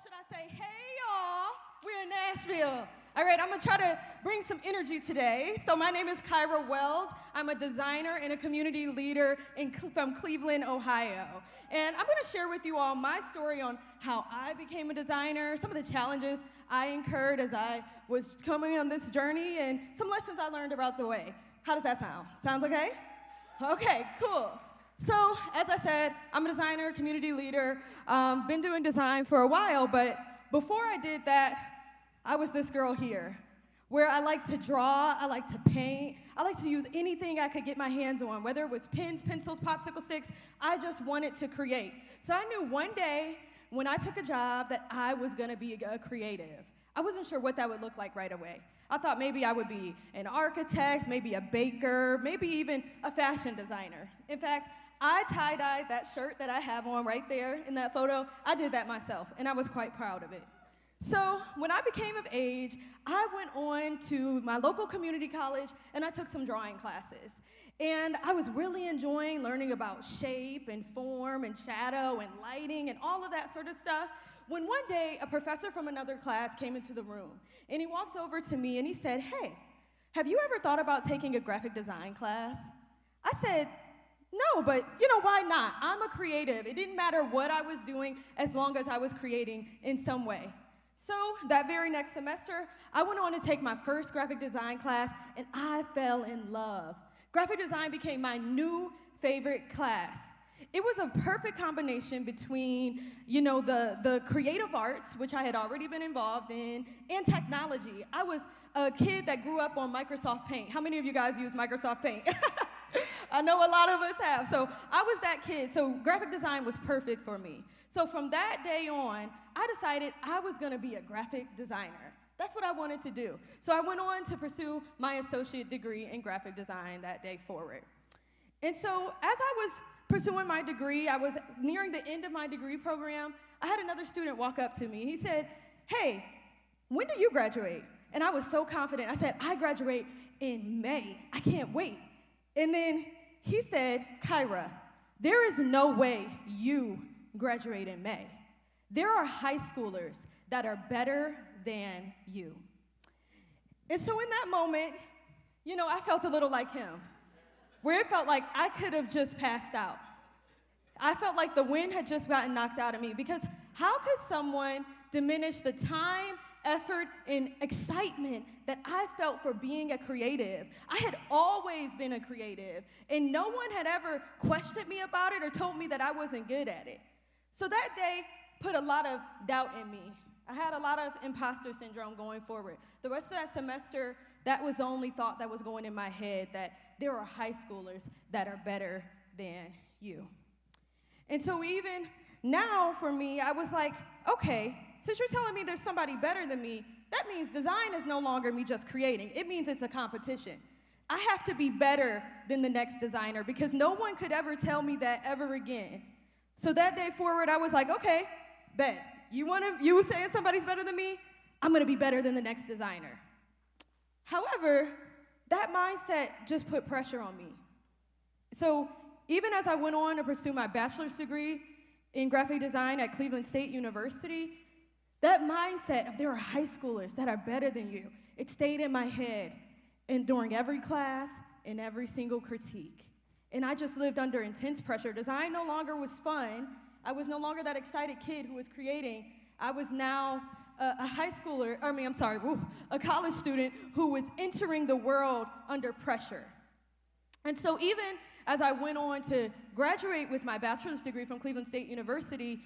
should I say? Hey, y'all. We're in Nashville. All right, I'm going to try to bring some energy today. So my name is Kyra Wells. I'm a designer and a community leader from Cleveland, Ohio. And I'm going to share with you all my story on how I became a designer, some of the challenges I incurred as I was coming on this journey, and some lessons I learned about the way. How does that sound? Sounds okay? Okay, cool. So, as I said, I'm a designer, community leader, been doing design for a while, but before I did that, I was this girl here, where I like to draw, I like to paint, I like to use anything I could get my hands on, whether it was pens, pencils, popsicle sticks, I just wanted to create. So I knew one day, when I took a job, that I was gonna be a creative. I wasn't sure what that would look like right away. I thought maybe I would be an architect, maybe a baker, maybe even a fashion designer. In fact, I tie-dyed that shirt that I have on right there in that photo. I did that myself, and I was quite proud of it. So when I became of age, I went on to my local community college, and I took some drawing classes. And I was really enjoying learning about shape and form and shadow and lighting and all of that sort of stuff, when one day a professor from another class came into the room, and he walked over to me and he said, "Hey, have you ever thought about taking a graphic design class?" I said, "No, but why not? I'm a creative. It didn't matter what I was doing as long as I was creating in some way." So that very next semester, I went on to take my first graphic design class, and I fell in love. Graphic design became my new favorite class. It was a perfect combination between, the creative arts, which I had already been involved in, and technology. I was a kid that grew up on Microsoft Paint. How many of you guys use Microsoft Paint? I know a lot of us have. So I was that kid. So graphic design was perfect for me. So from that day on, I decided I was going to be a graphic designer. That's what I wanted to do. So I went on to pursue my associate degree in graphic design that day forward. And so as I was pursuing my degree, I was nearing the end of my degree program, I had another student walk up to me. He said, "Hey, when do you graduate?" And I was so confident. I said, "I graduate in May. I can't wait." And then he said, "Kyra, there is no way you graduate in May. There are high schoolers that are better than you." And so in that moment, I felt a little like him, where it felt like I could have just passed out. I felt like the wind had just gotten knocked out of me, because how could someone diminish the time, effort, and excitement that I felt for being a creative? I had always been a creative, and no one had ever questioned me about it or told me that I wasn't good at it. So that day put a lot of doubt in me. I had a lot of imposter syndrome going forward. The rest of that semester, that was the only thought that was going in my head, that there are high schoolers that are better than you. And so even now for me, I was like, okay, since you're telling me there's somebody better than me, that means design is no longer me just creating. It means it's a competition. I have to be better than the next designer, because no one could ever tell me that ever again. So that day forward, I was like, okay, bet. You saying somebody's better than me? I'm gonna be better than the next designer. However, that mindset just put pressure on me. So even as I went on to pursue my bachelor's degree in graphic design at Cleveland State University, that mindset of there are high schoolers that are better than you, it stayed in my head, and during every class and every single critique. And I just lived under intense pressure. Design no longer was fun. I was no longer that excited kid who was creating. I was now a college student who was entering the world under pressure. And so even as I went on to graduate with my bachelor's degree from Cleveland State University,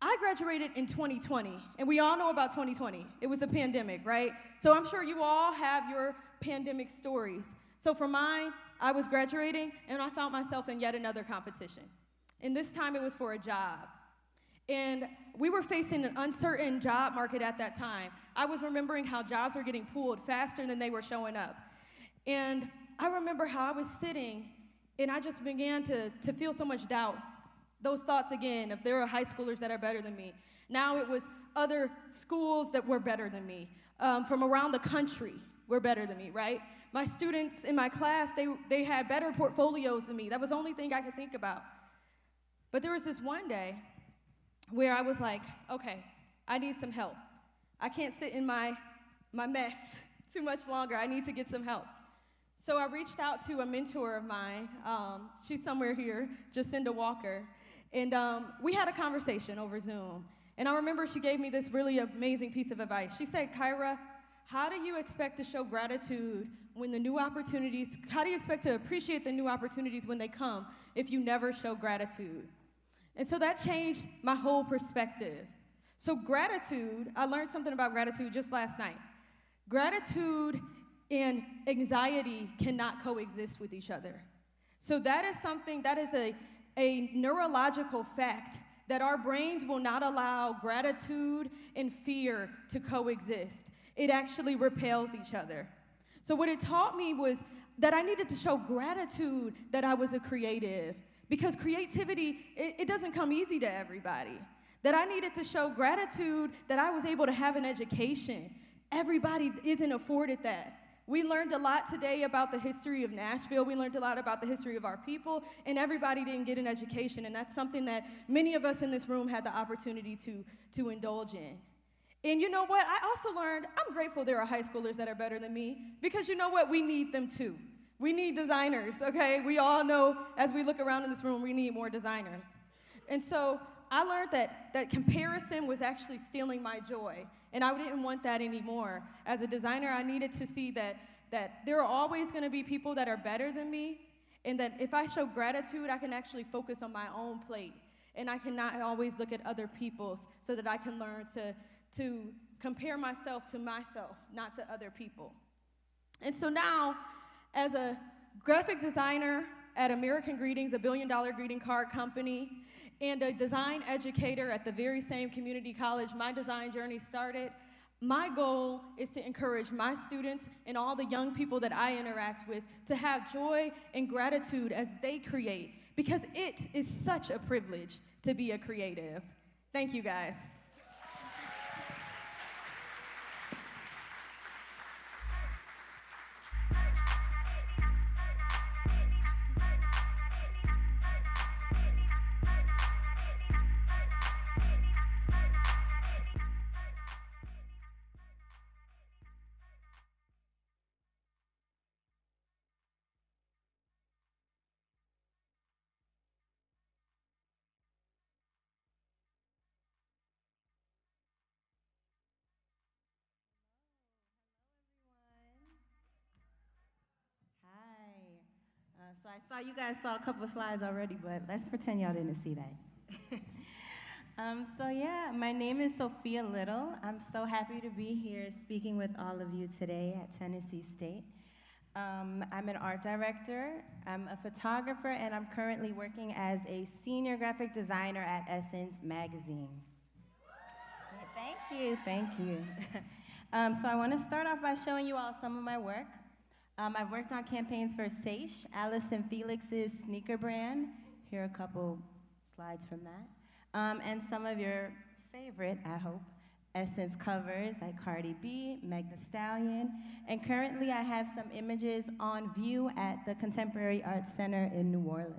I graduated in 2020, and we all know about 2020. It was the pandemic, right? So I'm sure you all have your pandemic stories. So for mine, I was graduating, and I found myself in yet another competition. And this time it was for a job. And we were facing an uncertain job market at that time. I was remembering how jobs were getting pulled faster than they were showing up. And I remember how I was sitting, and I just began to feel so much doubt. Those thoughts again, if there are high schoolers that are better than me. Now it was other schools that were better than me. From around the country were better than me, right? My students in my class, they had better portfolios than me. That was the only thing I could think about. But there was this one day where I was like, okay, I need some help. I can't sit in my mess too much longer. I need to get some help. So I reached out to a mentor of mine. She's somewhere here, Jacinda Walker. And we had a conversation over Zoom. And I remember she gave me this really amazing piece of advice. She said, Kyra, how do you expect to show gratitude when the new opportunities, how do you expect to appreciate the new opportunities when they come if you never show gratitude? And so that changed my whole perspective. So gratitude, I learned something about gratitude just last night. Gratitude and anxiety cannot coexist with each other. So that is something, that is a neurological fact that our brains will not allow gratitude and fear to coexist. It actually repels each other. So what it taught me was that I needed to show gratitude that I was a creative, because creativity, it doesn't come easy to everybody. That I needed to show gratitude that I was able to have an education. Everybody isn't afforded that. We learned a lot today about the history of Nashville. We learned a lot about the history of our people, and everybody didn't get an education, and that's something that many of us in this room had the opportunity to indulge in. And you know what? I also learned, I'm grateful there are high schoolers that are better than me, because you know what? We need them too. We need designers, okay? We all know, as we look around in this room, we need more designers. And so I learned that comparison was actually stealing my joy, and I didn't want that anymore. As a designer, I needed to see that there are always gonna be people that are better than me, and that if I show gratitude, I can actually focus on my own plate, and I cannot always look at other people's, so that I can learn to compare myself to myself, not to other people. And so now, as a graphic designer at American Greetings, a billion-dollar greeting card company, and a design educator at the very same community college my design journey started, my goal is to encourage my students and all the young people that I interact with to have joy and gratitude as they create, because it is such a privilege to be a creative. Thank you, guys. Hi. So I saw you guys saw a couple of slides already, but let's pretend y'all didn't see that. So yeah, my name is Sophia Little. I'm so happy to be here speaking with all of you today at Tennessee State. I'm an art director, I'm a photographer, and I'm currently working as a senior graphic designer at Essence Magazine. Thank you. So I want to start off by showing you all some of my work. I've worked on campaigns for Saish, Allison Felix's sneaker brand. Here are a couple slides from that. And some of your favorite, I hope, Essence covers like Cardi B, Meg Thee Stallion. And currently I have some images on view at the Contemporary Arts Center in New Orleans.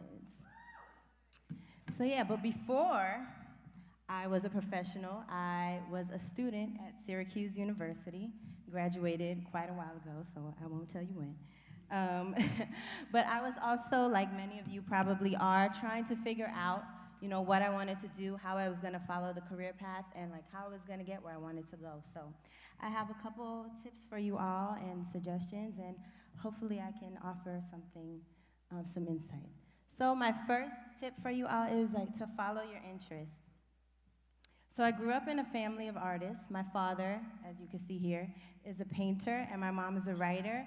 So yeah, but before I was a professional, I was a student at Syracuse University. Graduated quite a while ago, so I won't tell you when. But I was also, like many of you probably are, trying to figure out, what I wanted to do, how I was gonna follow the career path, and like how I was gonna get where I wanted to go. So I have a couple tips for you all and suggestions, and hopefully I can offer something, some insight. So my first tip for you all is like to follow your interests. So I grew up in a family of artists. My father, as you can see here, is a painter, and my mom is a writer.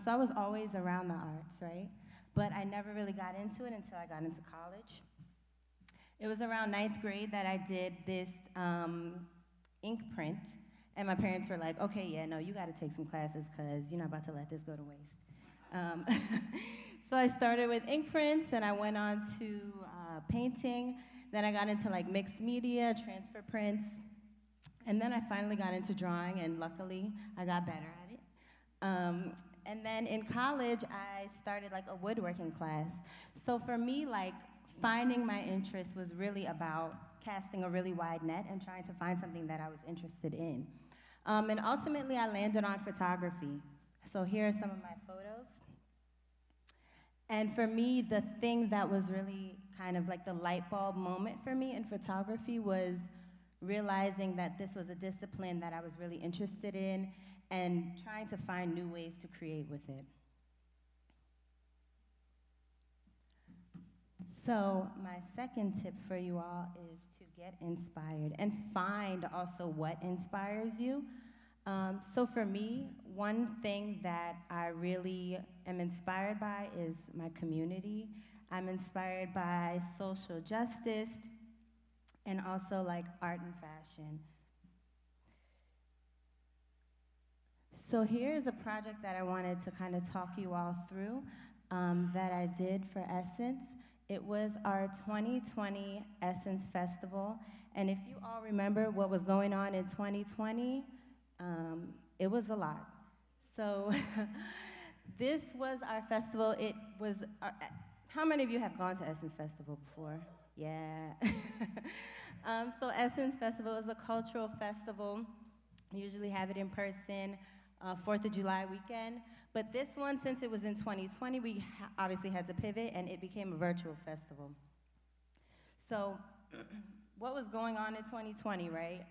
So I was always around the arts, right? But I never really got into it until I got into college. It was around 9th grade that I did this ink print, and my parents were like, okay, yeah, no, you gotta take some classes because you're not about to let this go to waste. So I started with ink prints, and I went on to painting. Then I got into like mixed media, transfer prints, and then I finally got into drawing, and luckily I got better at it. And then in college, I started like a woodworking class. So for me, like finding my interest was really about casting a really wide net and trying to find something that I was interested in. And ultimately, I landed on photography. So here are some of my photos. And for me, the thing that was really kind of like the light bulb moment for me in photography was realizing that this was a discipline that I was really interested in and trying to find new ways to create with it. So my second tip for you all is to get inspired and find also what inspires you. So for me, one thing that I really am inspired by is my community. I'm inspired by social justice and also like art and fashion. So here's a project that I wanted to kind of talk you all through that I did for Essence. It was our 2020 Essence Festival. And if you all remember what was going on in 2020, it was a lot. So this was our festival. It was, how many of you have gone to Essence Festival before? Yeah. So Essence Festival is a cultural festival. We usually have it in person, 4th of July weekend. But this one, since it was in 2020, we obviously had to pivot, and it became a virtual festival. So what was going on in 2020, right?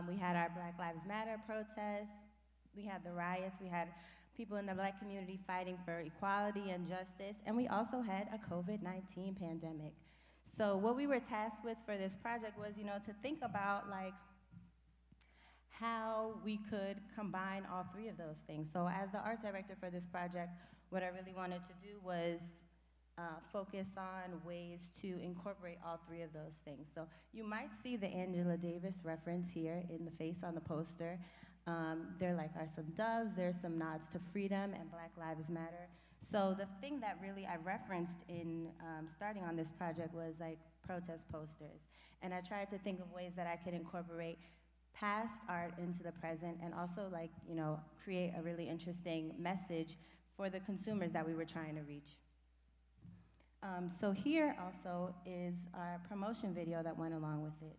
We had our Black Lives Matter protests, we had the riots, we had people in the Black community fighting for equality and justice, and we also had a COVID-19 pandemic. So what we were tasked with for this project was, to think about like how we could combine all three of those things. So as the art director for this project, what I really wanted to do was focus on ways to incorporate all three of those things. So you might see the Angela Davis reference here in the face on the poster. There are some doves, there's some nods to freedom and Black Lives Matter. So the thing that really I referenced in starting on this project was like protest posters. And I tried to think of ways that I could incorporate past art into the present and also create a really interesting message for the consumers that we were trying to reach. So here also is our promotion video that went along with it.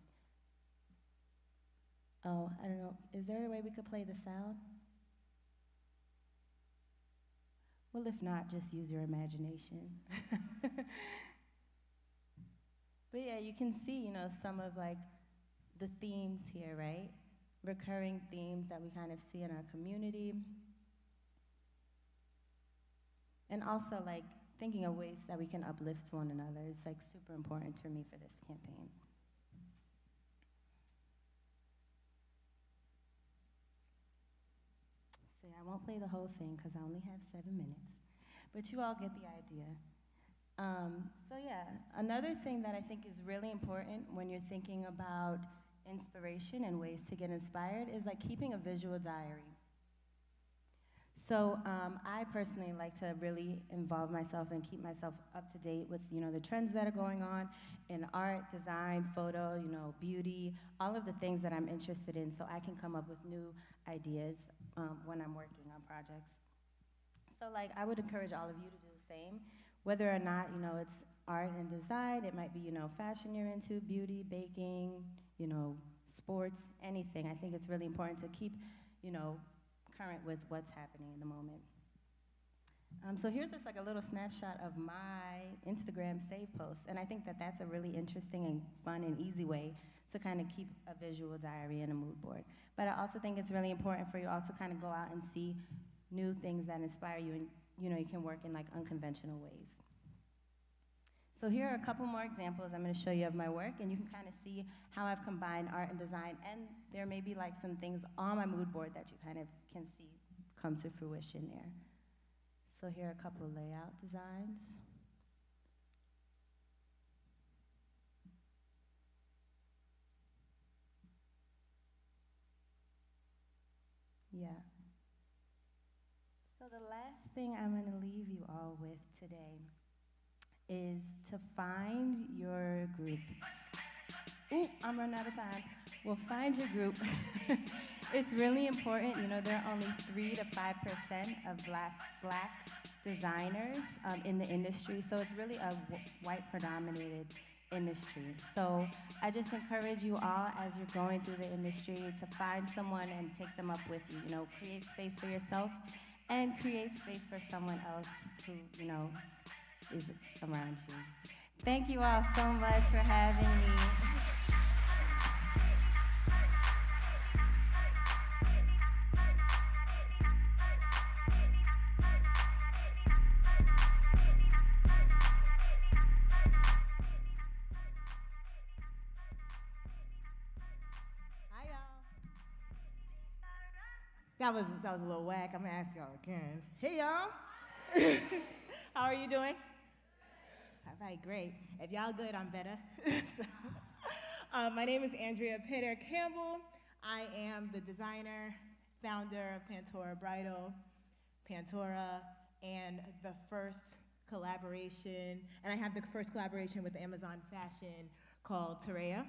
Oh, I don't know, is there a way we could play the sound? Well, if not, just use your imagination. But yeah, you can see, some of the themes here, right? Recurring themes that we kind of see in our community. And also thinking of ways that we can uplift one another is super important for me for this campaign. So I won't play the whole thing because I only have 7 minutes, but you all get the idea. So yeah, another thing that I think is really important when you're thinking about inspiration and ways to get inspired is keeping a visual diary. So I personally like to really involve myself and keep myself up to date with the trends that are going on in art, design, photo, beauty, all of the things that I'm interested in, so I can come up with new ideas when I'm working on projects. So I would encourage all of you to do the same, whether or not it's art and design. It might be fashion you're into, beauty, baking, sports, anything. I think it's really important to keep current with what's happening in the moment. So here's just a little snapshot of my Instagram save posts, and I think that that's a really interesting and fun and easy way to kind of keep a visual diary and a mood board. But I also think it's really important for you all to kind of go out and see new things that inspire you, and you can work in unconventional ways. So here are a couple more examples I'm going to show you of my work, and you can kind of see how I've combined art and design, and there may be some things on my mood board that you kind of can see come to fruition there. So here are a couple of layout designs. Yeah. So the last thing I'm going to leave you all with today is to find your group. Ooh, I'm running out of time. Well, find your group. It's really important. There are only 3 to 5% of black designers in the industry, so it's really a white predominated industry. So I just encourage you all as you're going through the industry to find someone and take them up with you. You know, create space for yourself and create space for someone else who, you know, is around you. Thank you all so much for having me. Hi, y'all. That was a little whack. I'm gonna ask y'all again. Hey, y'all. How are you doing? All right, great. If y'all good, I'm better. So, my name is Andrea Campbell. I am the designer, founder of Pantora Bridal, Pantora, and the first collaboration, and I have the first collaboration with Amazon Fashion called Terea.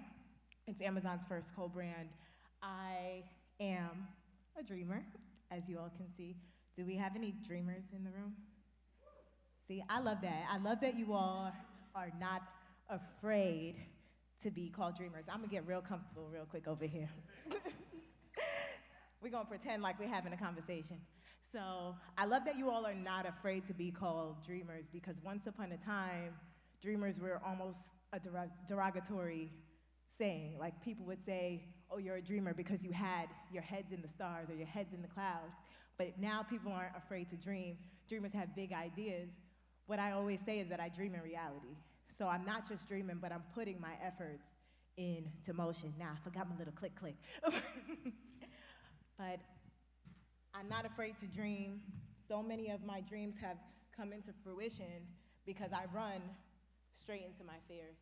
It's Amazon's first co-brand. I am a dreamer, as you all can see. Do we have any dreamers in the room? See, I love that. I love that you all are not afraid to be called dreamers. I'm gonna get real comfortable real quick over here. We're gonna pretend like we're having a conversation. So I love that you all are not afraid to be called dreamers, because once upon a time, dreamers were almost a derogatory saying. Like, people would say, oh, you're a dreamer because you had your heads in the stars or your heads in the clouds. But now people aren't afraid to dream. Dreamers have big ideas. What I always say is that I dream in reality. So I'm not just dreaming, but I'm putting my efforts into motion. Now, I forgot my little click. But I'm not afraid to dream. So many of my dreams have come into fruition because I run straight into my fears.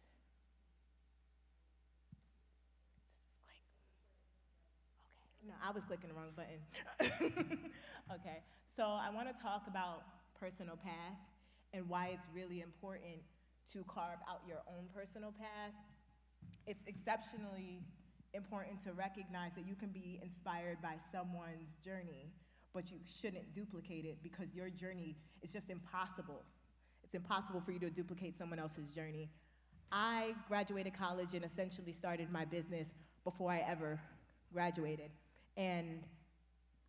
No, I was clicking the wrong button. Okay, so I want to talk about personal path and why it's really important to carve out your own personal path. It's exceptionally important to recognize that you can be inspired by someone's journey, but you shouldn't duplicate it, because your journey is just impossible. It's impossible for you to duplicate someone else's journey. I graduated college and essentially started my business before I ever graduated. And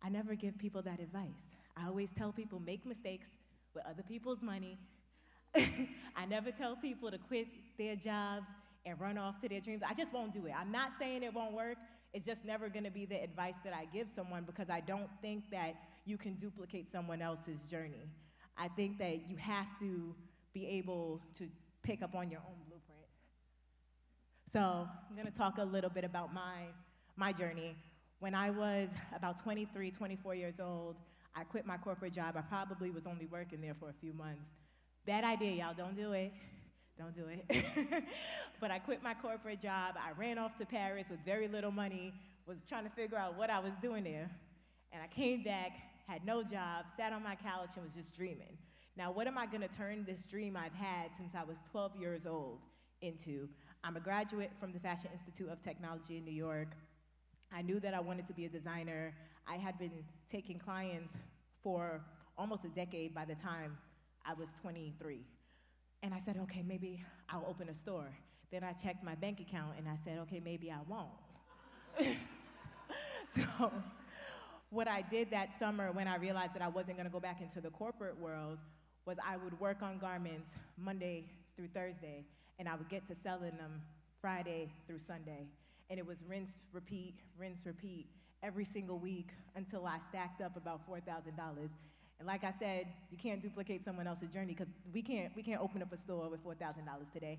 I never give people that advice. I always tell people, make mistakes with other people's money. I never tell people to quit their jobs and run off to their dreams. I just won't do it. I'm not saying it won't work. It's just never gonna be the advice that I give someone, because I don't think that you can duplicate someone else's journey. I think that you have to be able to pick up on your own blueprint. So I'm gonna talk a little bit about my journey. When I was about 23, 24 years old, I quit my corporate job. I probably was only working there for a few months. Bad idea, y'all, don't do it. Don't do it. But I quit my corporate job. I ran off to Paris with very little money, was trying to figure out what I was doing there. And I came back, had no job, sat on my couch and was just dreaming. Now, what am I gonna turn this dream I've had since I was 12 years old into? I'm a graduate from the Fashion Institute of Technology in New York. I knew that I wanted to be a designer. I had been taking clients for almost a decade by the time I was 23. And I said, okay, maybe I'll open a store. Then I checked my bank account and I said, okay, maybe I won't. So what I did that summer, when I realized that I wasn't gonna go back into the corporate world, was I would work on garments Monday through Thursday, and I would get to selling them Friday through Sunday. And it was rinse, repeat, every single week until I stacked up about $4,000. And like I said, you can't duplicate someone else's journey, because we can't open up a store with $4,000 today.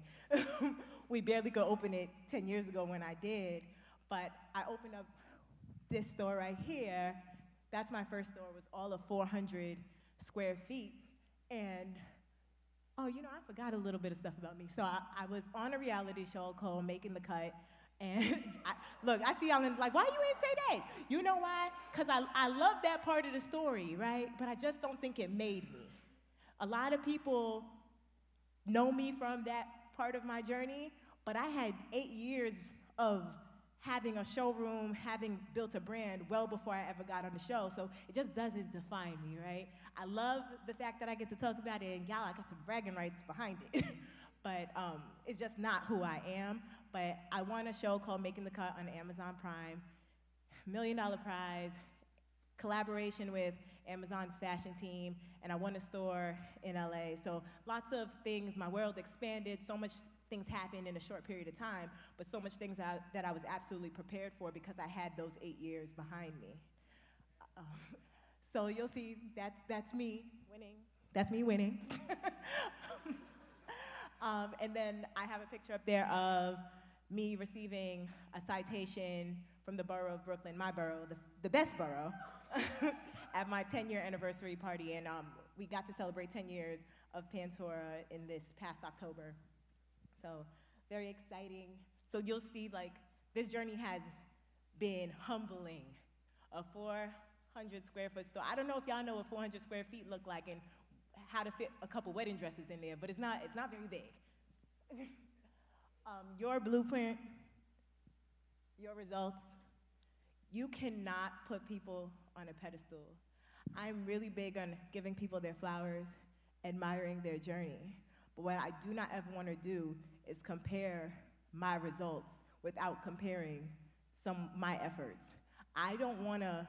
We barely could open it 10 years ago when I did. But I opened up this store right here. That's my first store. It was all of 400 square feet. And oh, you know, I forgot a little bit of stuff about me. So I was on a reality show called Making the Cut. And look, I see y'all and like, why you ain't say that? You know why? Because I love that part of the story, right? But I just don't think it made me. A lot of people know me from that part of my journey, but I had 8 years of having a showroom, having built a brand well before I ever got on the show, so it just doesn't define me, right? I love the fact that I get to talk about it, and y'all, I got some bragging rights behind it. but it's just not who I am. But I won a show called Making the Cut on Amazon Prime, $1 Million Prize, collaboration with Amazon's fashion team, and I won a store in LA. So lots of things, my world expanded, so much things happened in a short period of time, but so much things that I was absolutely prepared for because I had those 8 years behind me. So you'll see that's me winning. That's me winning. And then I have a picture up there of me receiving a citation from the borough of Brooklyn, my borough, the best borough, at my 10-year anniversary party. And we got to celebrate 10 years of Pantora in this past October. So very exciting. So you'll see, like, this journey has been humbling. A 400 square foot store. I don't know if y'all know what 400 square feet look like and how to fit a couple wedding dresses in there, but it's not very big. Your blueprint, your results, you cannot put people on a pedestal. I'm really big on giving people their flowers, admiring their journey. But what I do not ever want to do is compare my results without comparing my efforts. I don't want to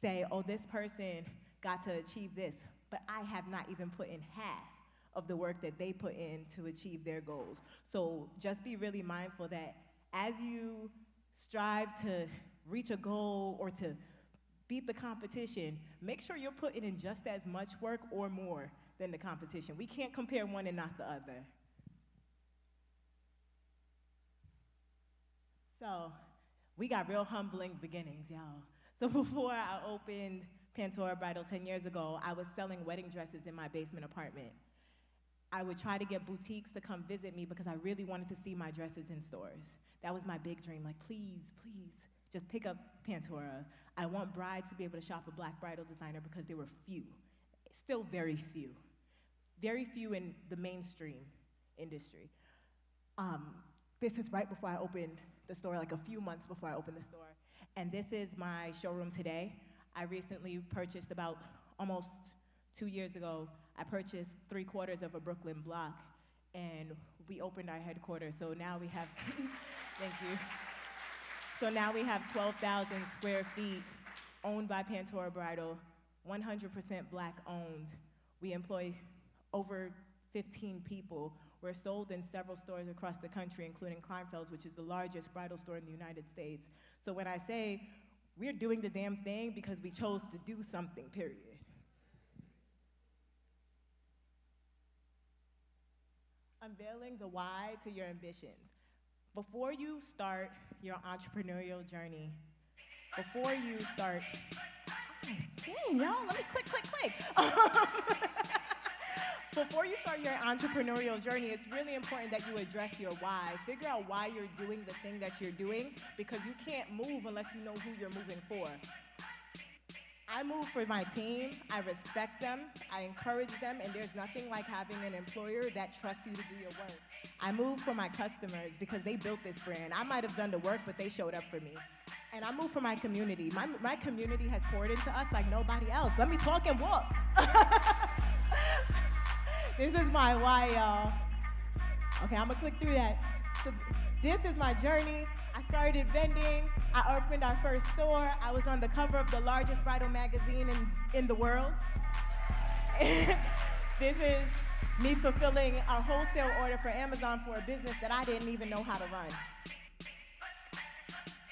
say, oh, this person got to achieve this, but I have not even put in half of the work that they put in to achieve their goals. So just be really mindful that as you strive to reach a goal or to beat the competition, make sure you're putting in just as much work or more than the competition. We can't compare one and not the other. So we got real humbling beginnings, y'all. So before I opened Pantora Bridal 10 years ago, I was selling wedding dresses in my basement apartment. I would try to get boutiques to come visit me because I really wanted to see my dresses in stores. That was my big dream, like, please, please, just pick up Pantora. I want brides to be able to shop a Black bridal designer because there were few, still very few in the mainstream industry. This is right before I opened the store, like a few months before I opened the store. And this is my showroom today. I recently purchased about almost 2 years ago, I purchased 3/4 of a Brooklyn block, and we opened our headquarters. So now we have, thank you. So now we have 12,000 square feet owned by Pantora Bridal, 100% Black owned. We employ over 15 people. We're sold in several stores across the country, including Kleinfeld's, which is the largest bridal store in the United States. So when I say we're doing the damn thing because we chose to do something, period. Unveiling the why to your ambitions. Before you start your entrepreneurial journey, before you start, oh, dang, y'all, let me click. Before you start your entrepreneurial journey, it's really important that you address your why. Figure out why you're doing the thing that you're doing, because you can't move unless you know who you're moving for. I move for my team, I respect them, I encourage them, and there's nothing like having an employer that trusts you to do your work. I move for my customers because they built this brand. I might have done the work, but they showed up for me. And I move for my community. My community has poured into us like nobody else. Let me talk and walk. This is my why, y'all. Okay, I'm gonna click through that. So this is my journey. I started vending. I opened our first store. I was on the cover of the largest bridal magazine in the world. This is me fulfilling a wholesale order for Amazon for a business that I didn't even know how to run.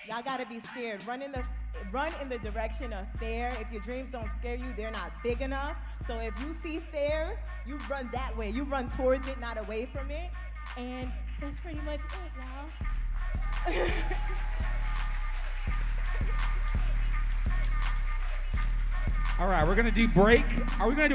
Y'all gotta be scared. Run in the direction of fear. If your dreams don't scare you, they're not big enough. So if you see fear, you run that way. You run towards it, not away from it. And that's pretty much it, y'all. All right, we're gonna do break. Are we gonna do